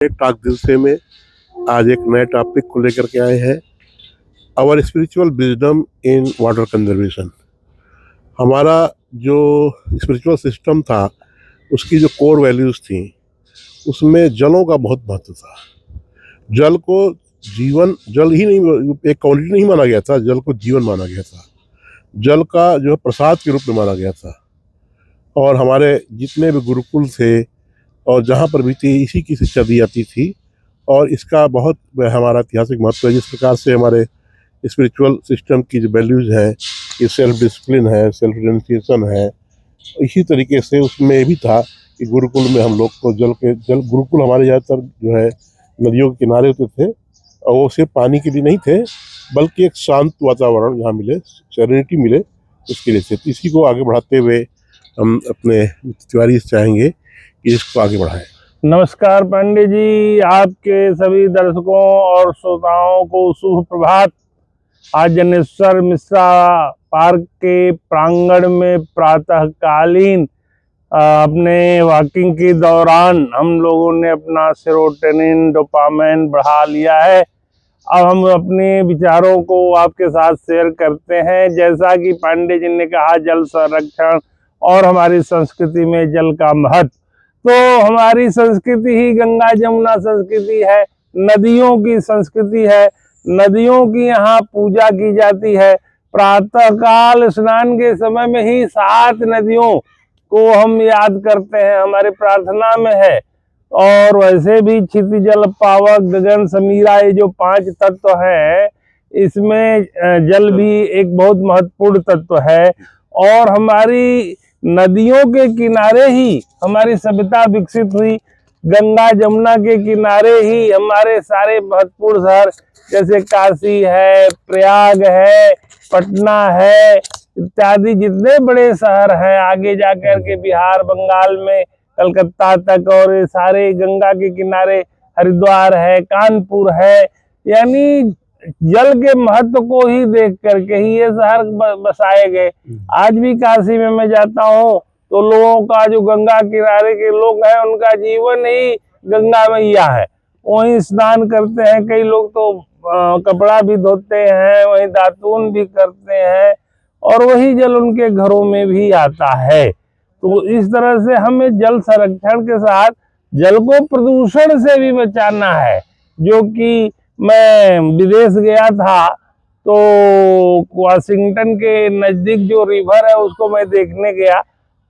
एक टॉक दिवसे में आज एक नए टॉपिक को लेकर के आए हैं। Our spiritual wisdom in water conservation. हमारा जो स्पिरिचुअल सिस्टम था उसकी जो कोर वैल्यूज थी उसमें जलों का बहुत महत्व था। जल को जल ही नहीं, एक क्वालिटी नहीं माना गया था, जल को जीवन माना गया था। जल का जो है प्रसाद के रूप में माना गया था। और हमारे जितने भी गुरुकुल थे और जहाँ पर भी थी इसी की शिक्षा दी जाती थी। और इसका बहुत हमारा ऐतिहासिक महत्व है। जिस प्रकार से हमारे स्पिरिचुअल सिस्टम की जो वैल्यूज़ है, ये सेल्फ डिसिप्लिन है, सेल्फ रियलाइजेशन है, इसी तरीके से उसमें भी था कि गुरुकुल में हम लोग को जल गुरुकुल हमारे ज़्यादातर जो है नदियों के किनारे होते थे। और वो सिर्फ पानी के लिए नहीं थे बल्कि एक शांत वातावरण जहाँ मिले, सेरेनिटी मिले, उसके लिए थे। तो इसी को आगे बढ़ाते हुए हम अपने तिवारी से चाहेंगे कि इसको आगे बढ़ाएं। नमस्कार पांडे जी, आपके सभी दर्शकों और श्रोताओं को शुभ प्रभात। आज जनेश्वर मिश्रा पार्क के प्रांगण में प्रातःकालीन अपने वॉकिंग के दौरान हम लोगों ने अपना सेरोटोनिन डोपामाइन बढ़ा लिया है। अब हम अपने विचारों को आपके साथ शेयर करते हैं। जैसा कि पांडे जी ने कहा, जल संरक्षण और हमारी संस्कृति में जल का महत्व। तो हमारी संस्कृति ही गंगा जमुना संस्कृति है, नदियों की संस्कृति है। नदियों की यहाँ पूजा की जाती है। प्रातःकाल स्नान के समय में ही 7 नदियों को हम याद करते हैं, हमारे प्रार्थना में है। और वैसे भी क्षिति जल पावक गगन समीरा, ये जो 5 तत्व है, इसमें जल भी एक बहुत महत्वपूर्ण तत्व है। और हमारी नदियों के किनारे ही हमारी सभ्यता विकसित हुई। गंगा जमुना के किनारे ही हमारे सारे महत्वपूर्ण शहर जैसे काशी है, प्रयाग है, पटना है इत्यादि जितने बड़े शहर हैं, आगे जाकर के बिहार बंगाल में कलकत्ता तक, और ये सारे गंगा के किनारे हरिद्वार है, कानपुर है। यानी जल के महत्व को ही देख करके ही ये शहर बसाए गए। आज भी काशी में मैं जाता हूँ तो लोगों का, जो गंगा किनारे के लोग हैं, उनका जीवन ही गंगा मैया है। वहीं स्नान करते हैं, कई लोग तो कपड़ा भी धोते हैं, वहीं दातून भी करते हैं, और वही जल उनके घरों में भी आता है। तो इस तरह से हमें जल संरक्षण के साथ जल को प्रदूषण से भी बचाना है। जो कि मैं विदेश गया था तो वाशिंगटन के नजदीक जो रिवर है उसको मैं देखने गया,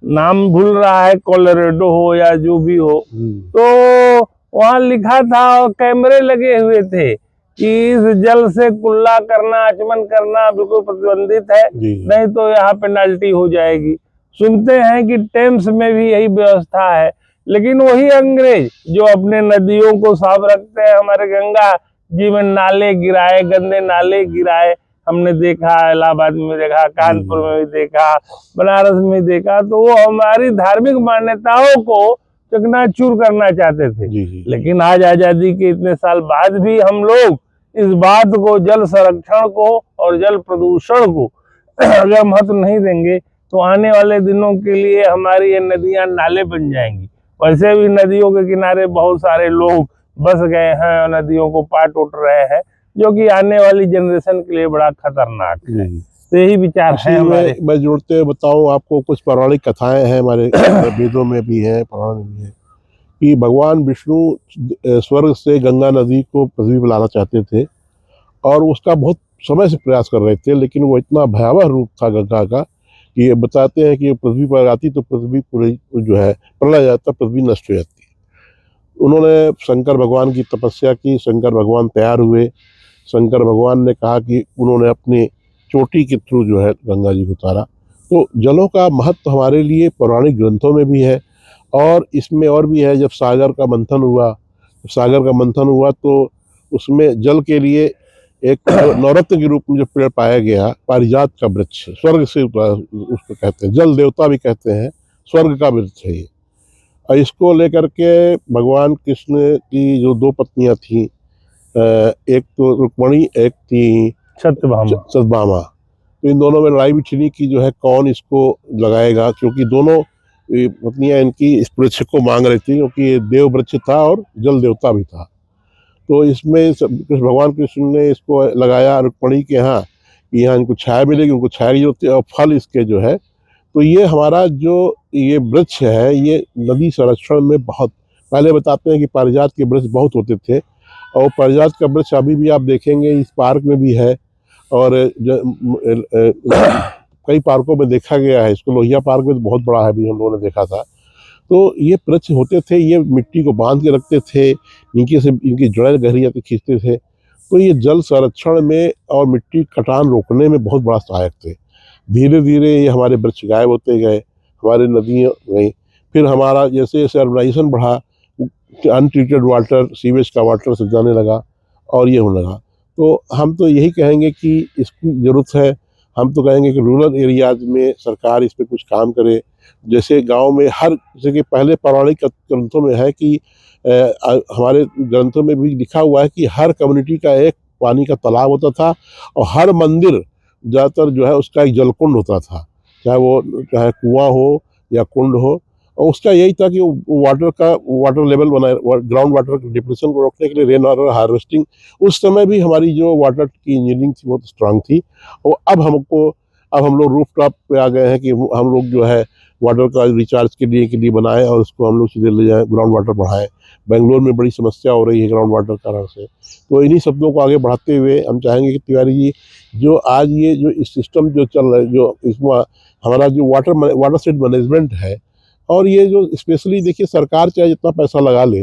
नाम भूल रहा है, कोलोराडो हो या जो भी हो। तो वहां लिखा था, कैमरे लगे हुए थे कि इस जल से कुल्ला करना, आचमन करना बिल्कुल प्रतिबंधित है, नहीं तो यहाँ पेनल्टी हो जाएगी। सुनते हैं कि टेम्स में भी यही व्यवस्था है, लेकिन वही अंग्रेज जो अपने नदियों को साफ रखते हैं, हमारे गंगा जी में नाले गिराए, गंदे नाले गिराए, हमने देखा, इलाहाबाद में देखा, कानपुर में भी देखा, बनारस में देखा। तो वो हमारी धार्मिक मान्यताओं को चकनाचूर करना चाहते थे। लेकिन आज आजादी के इतने साल बाद भी हम लोग इस बात को, जल संरक्षण को और जल प्रदूषण को अगर महत्व नहीं देंगे तो आने वाले दिनों के लिए हमारी ये नदियां नाले बन जाएंगी। वैसे भी नदियों के किनारे बहुत सारे लोग बस गए हैं और नदियों को पाट उठ रहे हैं, जो कि आने वाली जनरेशन के लिए बड़ा खतरनाक है। तो यही विचार है हमारे। मैं जोड़ते हुए बताऊं आपको, कुछ पौराणिक कथाएं हैं हमारे वेदों में भी है, पुराण में भी है, कि भगवान विष्णु स्वर्ग से गंगा नदी को पृथ्वी पर लाना चाहते थे और उसका बहुत समय से प्रयास कर रहे थे। लेकिन वो इतना भयावह रूप था गंगा का कि ये बताते हैं कि पृथ्वी पर आती तो पृथ्वी पूरी जो है प्रलय जाता, पृथ्वी नष्ट हो जाती। उन्होंने शंकर भगवान की तपस्या की, शंकर भगवान तैयार हुए। शंकर भगवान ने कहा कि उन्होंने अपनी चोटी के थ्रू जो है गंगा जी को उतारा। तो जलों का महत्व हमारे लिए पौराणिक ग्रंथों में भी है और इसमें और भी है। जब सागर का मंथन हुआ तो उसमें जल के लिए एक नवरत्न के रूप में जो पेड़ पाया गया, पारिजात का वृक्ष, स्वर्ग से उसको कहते हैं, जल देवता भी कहते हैं, स्वर्ग का वृक्ष है ये। और इसको लेकर के भगवान कृष्ण की जो 2 पत्नियां थीं, एक तो रुक्मणी, एक थी सत्यभामा। तो इन दोनों में लड़ाई भी छिड़ी कि जो है कौन इसको लगाएगा, क्योंकि दोनों ये पत्नियां इनकी इस वृक्ष को मांग रही थी, क्योंकि ये देव वृक्ष था और जल देवता भी था। तो इसमें भगवान कृष्ण ने इसको लगाया रुक्मणी के यहाँ, कि यहाँ इनको छाया मिलेगी, उनको छाया की जरूरत है, और फल इसके जो है। तो ये हमारा जो ये वृक्ष है, ये नदी संरक्षण में बहुत, पहले बताते हैं कि पारिजात के वृक्ष बहुत होते थे, और पारिजात का वृक्ष अभी भी आप देखेंगे इस पार्क में भी है, और कई पार्कों में देखा गया है इसको। लोहिया पार्क में तो बहुत बड़ा है, भी हम लोगों ने देखा था। तो ये वृक्ष होते थे, ये मिट्टी को बांध के रखते थे, नीचे से इनकी जड़ें गहरी जाती खींचते थे। तो ये जल संरक्षण में और मिट्टी कटान रोकने में बहुत बड़ा सहायक थे। धीरे धीरे ये हमारे वृक्ष गायब होते गए, हमारे नदियाँ गई। फिर हमारा जैसे जैसे अर्बनाइजेशन बढ़ा, अनट्रीटेड वाटर, सीवेज का वाटर सब जाने लगा और ये होने लगा। तो हम तो यही कहेंगे कि इसकी ज़रूरत है। हम तो कहेंगे कि रूरल एरियाज में सरकार इस पर कुछ काम करे। जैसे गांव में हर जगह, पहले पौराणिक ग्रंथों में है कि हमारे ग्रंथों में भी लिखा हुआ है कि हर कम्युनिटी का एक पानी का तालाब होता था, और हर मंदिर ज़्यादातर जो है उसका एक जलकुंड होता था, चाहे कुआं हो या कुंड हो। और उसका यही था कि वाटर लेवल बनाए, ग्राउंड वाटर डिप्रेशन को रोकने के लिए रेन वाटर हार्वेस्टिंग। उस समय भी हमारी जो वाटर की इंजीनियरिंग थी बहुत स्ट्रांग थी। और अब हम लोग रूफ टॉप पे आ गए हैं कि हम लोग जो है वाटर का रिचार्ज के लिए बनाएं, और उसको हम लोग सीधे ले जाएं, ग्राउंड वाटर बढ़ाएं। बेंगलोर में बड़ी समस्या हो रही है ग्राउंड वाटर कारण से। तो इन्हीं शब्दों को आगे बढ़ाते हुए हम चाहेंगे कि तिवारी जी, जो आज ये जो इस सिस्टम जो चल रहा है, जो इसमें हमारा जो वाटर सेट मैनेजमेंट है, और ये जो स्पेशली देखिए, सरकार चाहे जितना पैसा लगा ले,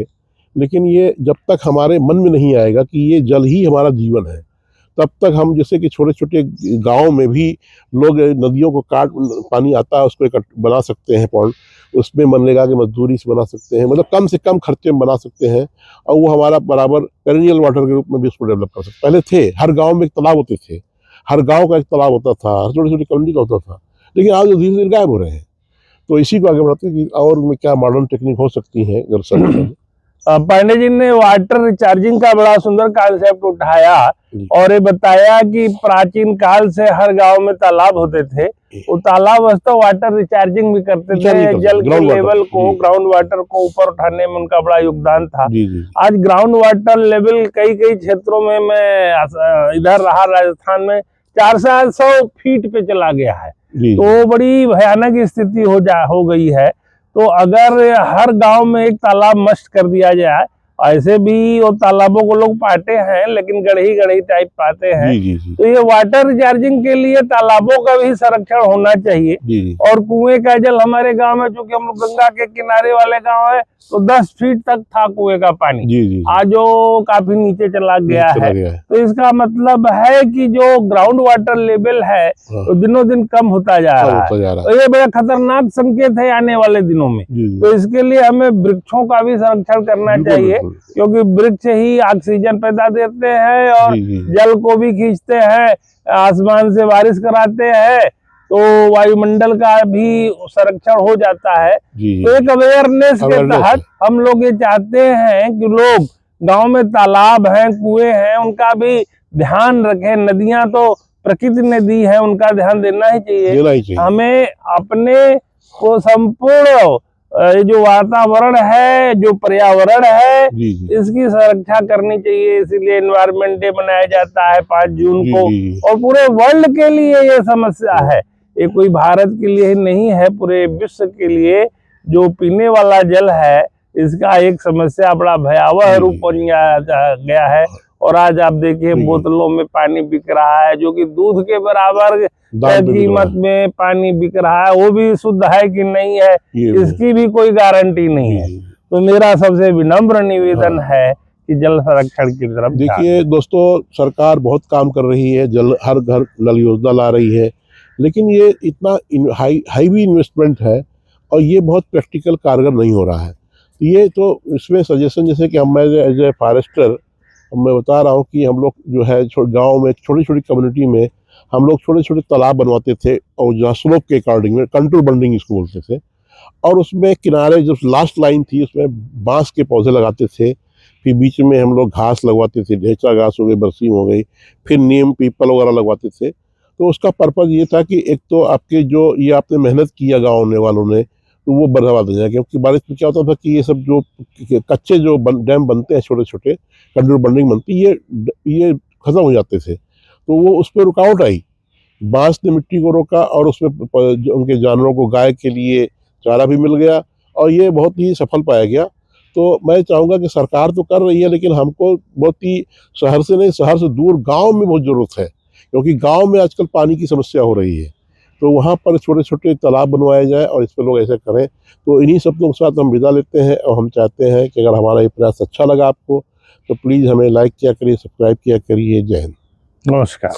लेकिन ये जब तक हमारे मन में नहीं आएगा कि ये जल ही हमारा जीवन है, तब तक हम, जैसे कि छोटे छोटे गाँव में भी लोग नदियों को काट, पानी आता है उसको बना सकते हैं पॉन्ड, उसमें मनरेगा की मजदूरी से बना सकते हैं, मतलब कम से कम खर्चे में बना सकते हैं, और वो हमारा बराबर पेरिनियल वाटर के रूप में भी उसको डेवलप कर सकते हैं। पहले थे, हर गाँव में एक तालाब होते थे, हर गाँव का एक तालाब होता था, हर छोटी छोटी कम्युनिटी का होता था, लेकिन आज धीरे धीरे गायब हो रहे हैं। तो इसी को आगे बढ़ाते हैं कि और में क्या मॉडर्न टेक्निक हो सकती है अगर सब। पांडे जी ने वाटर रिचार्जिंग का बड़ा सुंदर कॉन्सेप्ट उठाया, और ये बताया कि प्राचीन काल से हर गांव में तालाब होते थे। वो तालाब वास्तव वाटर रिचार्जिंग भी करते थे, जल के लेवल को, ग्राउंड वाटर को ऊपर उठाने में उनका बड़ा योगदान था। आज ग्राउंड वाटर लेवल कई कई क्षेत्रों में, मैं इधर रहा राजस्थान में, 400 फीट पे चला गया है। तो बड़ी भयानक स्थिति हो गई है। तो अगर हर गांव में एक तालाब मस्ट कर दिया जाए, ऐसे भी वो तालाबों को लोग पाते हैं, लेकिन गढ़ी टाइप पाते हैं। तो ये वाटर रिचार्जिंग के लिए तालाबों का भी संरक्षण होना चाहिए। और कुएं का जल हमारे गांव में, चूंकि हम लोग गंगा के किनारे वाले गांव है, तो 10 फीट तक था कुएं का पानी, आज वो काफी नीचे चला गया है। तो इसका मतलब है कि जो ग्राउंड वाटर लेवल है तो दिनों दिन कम होता जा रहा है। तो ये बड़ा खतरनाक संकेत है आने वाले दिनों में। तो इसके लिए हमें वृक्षों का भी संरक्षण करना चाहिए, क्योंकि वृक्ष ही ऑक्सीजन पैदा देते हैं और जल को भी खींचते हैं, आसमान से बारिश कराते हैं, तो वायुमंडल का भी संरक्षण हो जाता है। तो एक अवेयरनेस के तहत हम लोग ये चाहते हैं कि लोग गांव में तालाब हैं, कुएं हैं, उनका भी ध्यान रखें। नदियां तो प्रकृति ने दी है, उनका ध्यान देना ही चाहिए। हमें अपने को संपूर्ण ये जो वातावरण है, जो पर्यावरण है, इसकी सुरक्षा करनी चाहिए। इसीलिए एनवायरमेंट डे मनाया जाता है 5 जून को। और पूरे वर्ल्ड के लिए ये समस्या है, ये कोई भारत के लिए ही नहीं है, पूरे विश्व के लिए जो पीने वाला जल है, इसका एक समस्या बड़ा भयावह रूप बन गया है। और आज आप देखिए बोतलों में पानी बिक रहा है, जो कि दूध के बराबर कीमत में पानी बिक रहा है। वो भी शुद्ध है कि नहीं है, इसकी भी कोई गारंटी नहीं है। तो मेरा सबसे विनम्र निवेदन है कि जल संरक्षण की तरफ देखिए दोस्तों, सरकार बहुत काम कर रही है, जल हर घर नल योजना ला रही है, लेकिन ये इतना हाईवी इन्वेस्टमेंट है और ये बहुत प्रैक्टिकल कारगर नहीं हो रहा है। ये तो इसमें सजेशन, जैसे कि मैं एज ए फॉरेस्टर मैं बता रहा हूँ कि हम लोग जो है गांव में छोटी छोटी कम्युनिटी में हम लोग छोटे छोटे तालाब बनवाते थे, और जहाँ स्लोप के अकॉर्डिंग में कंटूर बंडिंग इसको बोलते थे, और उसमें किनारे जब लास्ट लाइन थी उसमें बांस के पौधे लगाते थे, फिर बीच में हम लोग घास लगवाते थे, ढेंचा घास हो गई, बरसीम हो गई, फिर नीम पीपल वगैरह लगवाते थे। तो उसका पर्पज़ ये था कि एक तो आपके जो ये आपने मेहनत किया गाँव वालों ने, तो वो बर्बाद हो जाएगा। क्योंकि बारिश में क्या होता था कि ये सब जो कच्चे जो डैम बनते हैं, छोटे छोटे कंट्रोल बंडिंग बनती, ये खत्म हो जाते थे, तो वो उस पर रुकावट आई। बांस ने मिट्टी को रोका और उसमें उनके जानवरों को, गाय के लिए चारा भी मिल गया और ये बहुत ही सफल पाया गया। तो मैं चाहूँगा कि सरकार तो कर रही है, लेकिन हमको बहुत ही शहर से नहीं, शहर से दूर गांव में बहुत ज़रूरत है, क्योंकि गांव में आजकल पानी की समस्या हो रही है। तो वहाँ पर छोटे छोटे तालाब बनवाए जाए और इस पर लोग ऐसे करें। तो इन्हीं शब्दों के साथ हम विदा लेते हैं और हम चाहते हैं कि अगर हमारा ये प्रयास अच्छा लगा आपको तो प्लीज़ हमें लाइक किया करिए, सब्सक्राइब किया करिए। जय हिंद। नमस्कार।